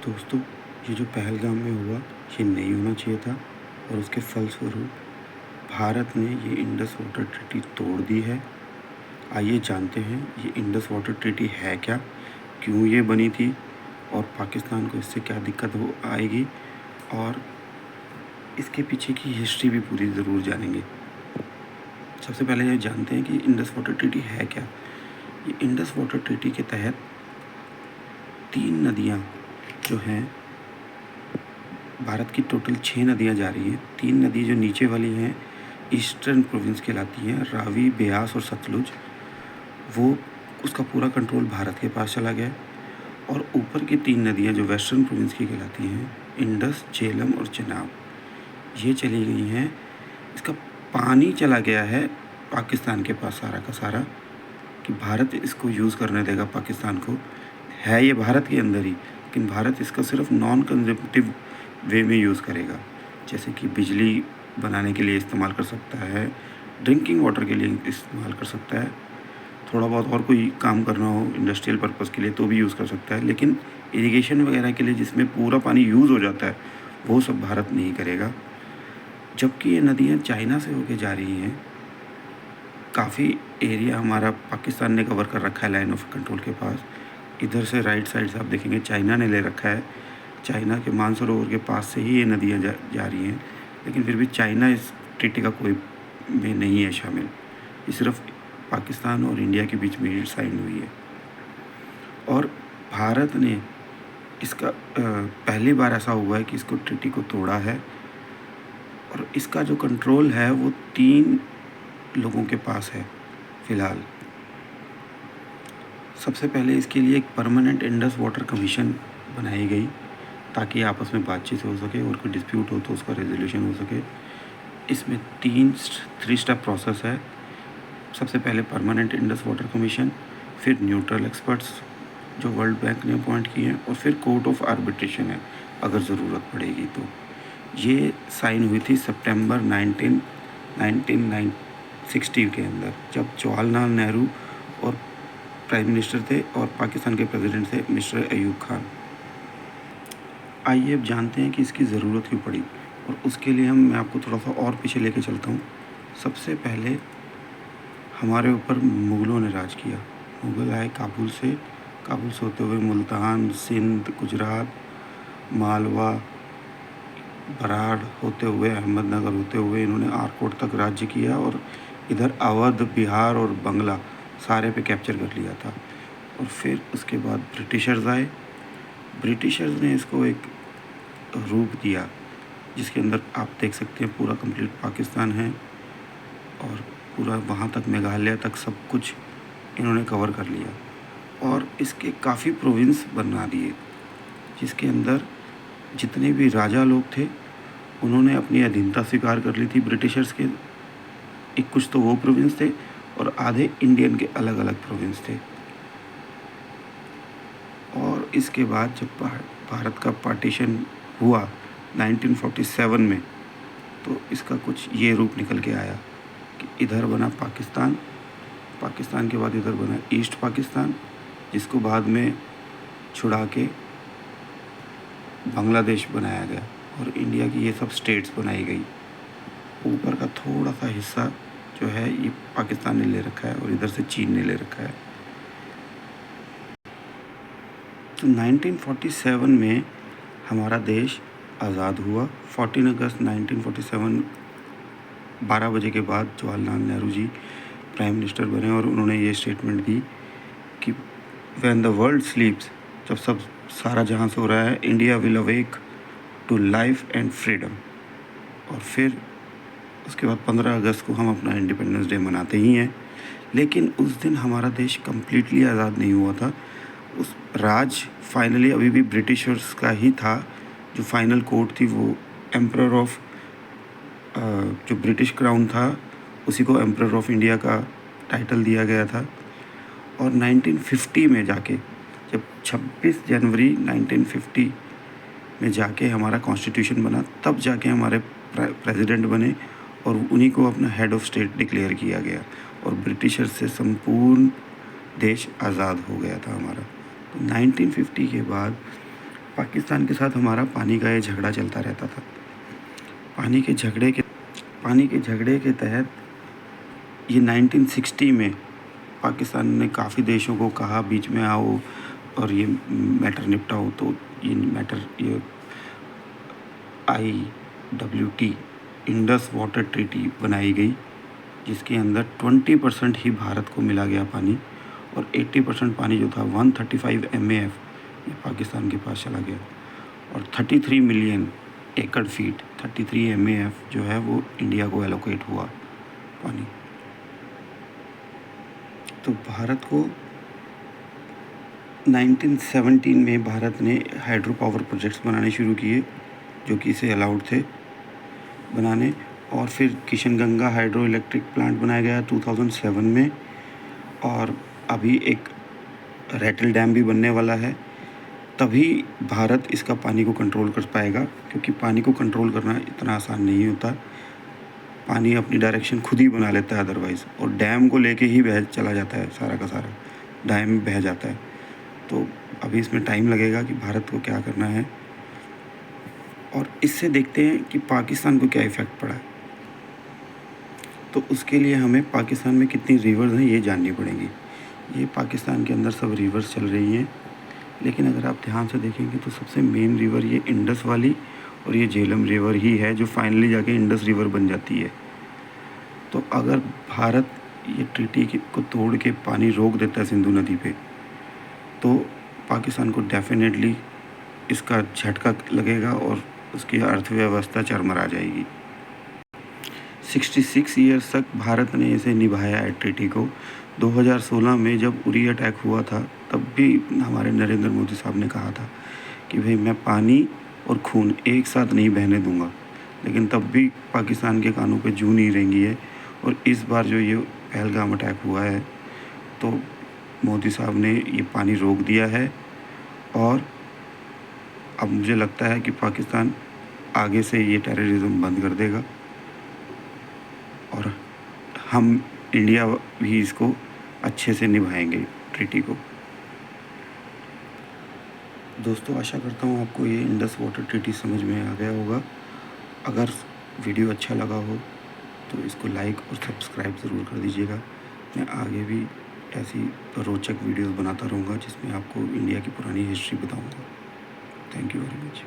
दोस्तों, ये जो पहलगाम में हुआ ये नहीं होना चाहिए था और उसके फलस्वरूप भारत ने ये इंडस वाटर ट्रीटी तोड़ दी है। आइए जानते हैं ये इंडस वाटर ट्रीटी है क्या, क्यों ये बनी थी और पाकिस्तान को इससे क्या दिक्कत हो आएगी और इसके पीछे की हिस्ट्री भी पूरी ज़रूर जानेंगे। सबसे पहले ये जानते हैं कि इंडस वाटर ट्रीटी है क्या। ये इंडस वाटर ट्रीटी के तहत 3 नदियाँ जो हैं, भारत की टोटल 6 नदियाँ जा रही हैं। 3 नदी जो नीचे वाली हैं ईस्टर्न प्रोविंस कहलाती हैं, रावी, ब्यास और सतलुज। वो उसका पूरा कंट्रोल भारत के पास चला गया और ऊपर की 3 नदियाँ जो वेस्टर्न प्रोविंस की कहलाती हैं, इंडस, झेलम और चेनाब, ये चली गई हैं। इसका पानी चला गया है पाकिस्तान के पास सारा का सारा, कि भारत इसको यूज़ करने देगा पाकिस्तान को। है ये भारत के अंदर ही, लेकिन भारत इसका सिर्फ नॉन कंजम्पटिव वे में यूज़ करेगा, जैसे कि बिजली बनाने के लिए इस्तेमाल कर सकता है, ड्रिंकिंग वाटर के लिए इस्तेमाल कर सकता है, थोड़ा बहुत और कोई काम करना हो इंडस्ट्रियल पर्पज़ के लिए तो भी यूज़ कर सकता है, लेकिन इरिगेशन वगैरह के लिए जिसमें पूरा पानी यूज़ हो जाता है वो सब भारत नहीं करेगा। जबकि ये नदियाँ चाइना से होके जा रही हैं, काफ़ी एरिया हमारा पाकिस्तान ने कवर कर रखा है लाइन ऑफ कंट्रोल के पास। इधर से राइट साइड से आप देखेंगे चाइना ने ले रखा है, चाइना के मानसरोवर के पास से ही ये नदियाँ जा रही हैं, लेकिन फिर भी चाइना इस ट्रीटी का कोई में नहीं है शामिल। ये सिर्फ पाकिस्तान और इंडिया के बीच में ही साइन हुई है और भारत ने इसका पहली बार ऐसा हुआ है कि इसको ट्रीटी को तोड़ा है और इसका जो कंट्रोल है वो 3 लोगों के पास है फ़िलहाल। सबसे पहले इसके लिए एक परमानेंट इंडस वाटर कमीशन बनाई गई ताकि आपस में बातचीत हो सके और कोई डिस्प्यूट हो तो उसका रेजोल्यूशन हो सके। इसमें 3 स्टेप प्रोसेस है। सबसे पहले परमानेंट इंडस वाटर कमीशन, फिर न्यूट्रल एक्सपर्ट्स जो वर्ल्ड बैंक ने अपॉइंट किए हैं और फिर कोर्ट ऑफ आर्बिट्रेशन है अगर ज़रूरत पड़ेगी तो। ये साइन हुई थी सितंबर 1960 के अंदर, जब जवाहरलाल नेहरू और प्राइम मिनिस्टर थे और पाकिस्तान के प्रेसिडेंट थे मिस्टर अयूब खान। आइए अब जानते हैं कि इसकी ज़रूरत क्यों पड़ी और उसके लिए मैं आपको थोड़ा सा और पीछे लेके चलता हूँ। सबसे पहले हमारे ऊपर मुग़लों ने राज किया। मुग़ल आए काबुल से होते हुए मुल्तान, सिंध, गुजरात, मालवा, बराड़ होते हुए अहमदनगर होते हुए इन्होंने आरकोट तक राज्य किया और इधर अवध, बिहार और बंगला सारे पे कैप्चर कर लिया था। और फिर उसके बाद ब्रिटिशर्स आए। ब्रिटिशर्स ने इसको एक रूप दिया जिसके अंदर आप देख सकते हैं पूरा कंप्लीट पाकिस्तान है और पूरा वहाँ तक मेघालय तक सब कुछ इन्होंने कवर कर लिया और इसके काफ़ी प्रोविंस बना दिए, जिसके अंदर जितने भी राजा लोग थे उन्होंने अपनी अधीनता स्वीकार कर ली थी ब्रिटिशर्स के। एक कुछ तो वो प्रोविंस थे और आधे इंडियन के अलग अलग प्रोविंस थे। और इसके बाद जब भारत का पार्टीशन हुआ 1947 में, तो इसका कुछ ये रूप निकल के आया कि इधर बना पाकिस्तान, पाकिस्तान के बाद इधर बना ईस्ट पाकिस्तान, जिसको बाद में छुड़ा के बांग्लादेश बनाया गया और इंडिया की ये सब स्टेट्स बनाई गई। ऊपर का थोड़ा सा हिस्सा जो है ये पाकिस्तान ने ले रखा है और इधर से चीन ने ले रखा है। तो 1947 में हमारा देश आज़ाद हुआ। 14 अगस्त 1947 12 बजे के बाद जवाहरलाल नेहरू जी प्राइम मिनिस्टर बने और उन्होंने ये स्टेटमेंट दी कि व्हेन द वर्ल्ड स्लीप्स, जब सब सारा जहां सो रहा है, India will awake to life and freedom. और फिर उसके बाद 15 अगस्त को हम अपना इंडिपेंडेंस डे मनाते ही हैं, लेकिन उस दिन हमारा देश कम्प्लीटली आज़ाद नहीं हुआ था। उस राज फाइनली अभी भी ब्रिटिशर्स का ही था। जो फाइनल कोर्ट थी वो एम्परर ऑफ, जो ब्रिटिश क्राउन था उसी को एम्परर ऑफ इंडिया का टाइटल दिया गया था। और 1950 में जाके, जब 26 जनवरी 1950 में जाके हमारा कॉन्स्टिट्यूशन बना, तब जाके हमारे प्रेसिडेंट बने और उन्हीं को अपना हेड ऑफ स्टेट डिक्लेयर किया गया और ब्रिटिशर्स से संपूर्ण देश आज़ाद हो गया था हमारा। तो 1950 के बाद पाकिस्तान के साथ हमारा पानी का ये झगड़ा चलता रहता था। पानी के झगड़े के तहत ये 1960 में पाकिस्तान ने काफ़ी देशों को कहा बीच में आओ और ये मैटर निपटाओ। तो ये IWT इंडस वाटर ट्रीटी बनाई गई, जिसके अंदर 20% ही भारत को मिला गया पानी और 80% पानी जो था 135 MAF ये पाकिस्तान के पास चला गया और 33 मिलियन एकड़ फीट 33 MAF जो है वो इंडिया को एलोकेट हुआ पानी। तो भारत को 1917 में भारत ने हाइड्रो पावर प्रोजेक्ट्स बनाने शुरू किए जो कि इसे अलाउड थे बनाने, और फिर किशनगंगा हाइड्रो इलेक्ट्रिक प्लांट बनाया गया 2007 में, और अभी एक रैटल डैम भी बनने वाला है। तभी भारत इसका पानी को कंट्रोल कर पाएगा, क्योंकि पानी को कंट्रोल करना इतना आसान नहीं होता। पानी अपनी डायरेक्शन खुद ही बना लेता है अदरवाइज़, और डैम को लेके ही बह चला जाता है, सारा का सारा डैम बह जाता है। तो अभी इसमें टाइम लगेगा कि भारत को क्या करना है, और इससे देखते हैं कि पाकिस्तान को क्या इफ़ेक्ट पड़ा है। तो उसके लिए हमें पाकिस्तान में कितनी रिवर्स हैं ये जाननी पड़ेंगी। ये पाकिस्तान के अंदर सब रिवर्स चल रही हैं, लेकिन अगर आप ध्यान से देखेंगे तो सबसे मेन रिवर ये इंडस वाली और ये झेलम रिवर ही है जो फाइनली जाके इंडस रिवर बन जाती है। तो अगर भारत ये ट्रीटी को तोड़ के पानी रोक देता है सिंधु नदी पे, तो पाकिस्तान को डेफिनेटली इसका झटका लगेगा और उसकी अर्थव्यवस्था चरमरा जाएगी। 66 ईयर्स तक भारत ने इसे निभाया है ट्रीटी को। 2016 में जब उरी अटैक हुआ था तब भी हमारे नरेंद्र मोदी साहब ने कहा था कि भाई मैं पानी और खून एक साथ नहीं बहने दूंगा, लेकिन तब भी पाकिस्तान के कानों पे जू नहीं रेंगी है। और इस बार जो ये पहलगाम अटैक हुआ है तो मोदी साहब ने ये पानी रोक दिया है, और अब मुझे लगता है कि पाकिस्तान आगे से ये टेररिज्म बंद कर देगा और हम इंडिया भी इसको अच्छे से निभाएंगे ट्रीटी को। दोस्तों, आशा करता हूँ आपको ये इंडस वाटर ट्रीटी समझ में आ गया होगा। अगर वीडियो अच्छा लगा हो तो इसको लाइक और सब्सक्राइब ज़रूर कर दीजिएगा। मैं आगे भी ऐसी रोचक वीडियोस बनाता रहूँगा जिसमें आपको इंडिया की पुरानी हिस्ट्री बताऊँगा। Thank you very much.